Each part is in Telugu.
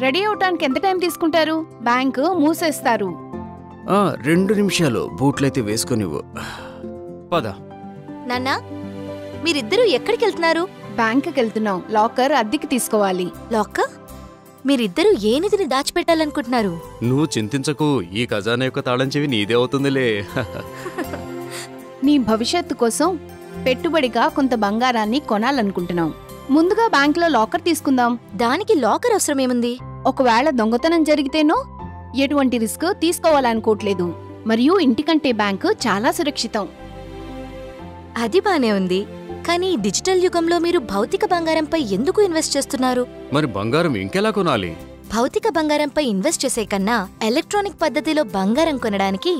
రెడీ అవటానికి ఎంత టైం తీసుకుంటారు? బ్యాంకు మూసేస్తారు. 2 నిమిషాలు. బూట్లయితే వేసుకొనివ్వు. పద. నాన్నా, మీరిద్దరూ ఎక్కడికి వెళ్తున్నారు? బ్యాంకుకి వెళ్తున్నాం. లాకర్ అద్దెకి తీసుకోవాలి. లాకర్? మీరిద్దరూ ఏ నిధిని దాచిపెట్టాలనుకుంటున్నారు? నువ్వు చింతించకు, ఈ ఖజానా యొక్క తాళం చెవి నీదే అవుతుందిలే. నీ భవిష్యత్తు కోసం పెట్టుబడిగా కొంత బంగారాన్ని కొనాలనుకుంటున్నాం. ముందుగా బ్యాంకులో లాకర్ తీసుకుందాం. దానికి లాకర్ అవసరమేముంది? ఒకవేళ దొంగతనం జరిగితేనో ఎటువంటి రిస్క్ తీసుకోవాలనుకోవట్లేదు. మరియు ఇంటికంటే బ్యాంకు చాలా సురక్షితం. అది బానే ఉంది, కానీ డిజిటల్ యుగంలో మీరు భౌతిక బంగారంపై ఎందుకు ఇన్వెస్ట్ చేస్తున్నారు? మరి బంగారం ఇంకెలా కొనాలి? భౌతిక బంగారంపై ఇన్వెస్ట్ చేసే కన్నా ఎలక్ట్రానిక్ పద్ధతిలో బంగారం కొనడానికి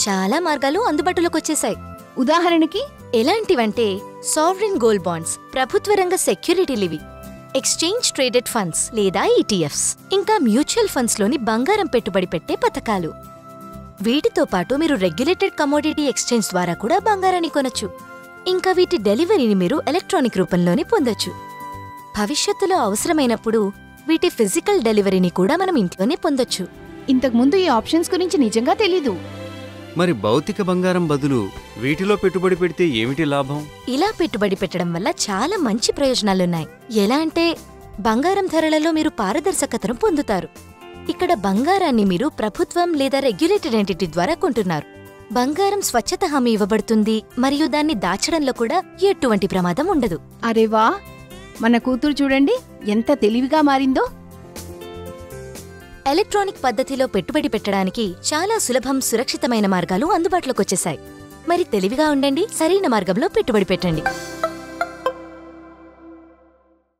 చాలా మార్గాలు అందుబాటులోకి వచ్చేశాయి. ఉదాహరణకి ఎలాంటివంటే సావరిన్ గోల్డ్ బాండ్స్, ప్రభుత్వ రంగ సెక్యూరిటీలివి, ఎక్స్చేంజ్ ట్రేడెడ్ ఫండ్స్ లేదా ఈటీఎఫ్స్, ఇంకా మ్యూచువల్ ఫండ్స్ లోని బంగారం పెట్టుబడి పెట్టే పథకాలు. వీటితో పాటు మీరు రెగ్యులేటెడ్ కమోడిటీ ఎక్స్చేంజ్ ద్వారా కూడా బంగారాన్ని కొనొచ్చు. ఇంకా వీటి డెలివరీని మీరు ఎలక్ట్రానిక్ రూపంలోనే పొందొచ్చు. భవిష్యత్తులో అవసరమైనప్పుడు వీటి ఫిజికల్ డెలివరీని కూడా మనం ఇంట్లోనే పొందొచ్చు. ఇంతకుముందు ఈ ఆప్షన్స్ గురించి నిజంగా తెలీదు. మరి భౌతిక బంగారం బదులు వీటిలో పెట్టుబడి పెడితే ఏమిటి లాభం? ఇలా పెట్టుబడి పెట్టడం వల్ల చాలా మంచి ప్రయోజనాలున్నాయి. ఎలా అంటే బంగారం ధరలలో మీరు పారదర్శకతను పొందుతారు. ఇక్కడ బంగారాన్ని మీరు ప్రభుత్వం లేదా రెగ్యులేటెడ్ ఎంటిటీ ద్వారా కొంటున్నారు. బంగారం స్వచ్ఛత హామీ ఇవ్వబడుతుంది మరియు దాన్ని దాచడంలో కూడా ఎటువంటి ప్రమాదం ఉండదు. అరేవా, మన కూతురు చూడండి ఎంత తెలివిగా మారిందో. ఎలక్ట్రానిక్ పద్ధతిలో పెట్టుబడి పెట్టడానికి చాలా సులభం, సురక్షితమైన మార్గాలు అందుబాటులోకి వచ్చేశాయి. మరి తెలివిగా ఉండండి, సరైన మార్గంలో పెట్టుబడి పెట్టండి.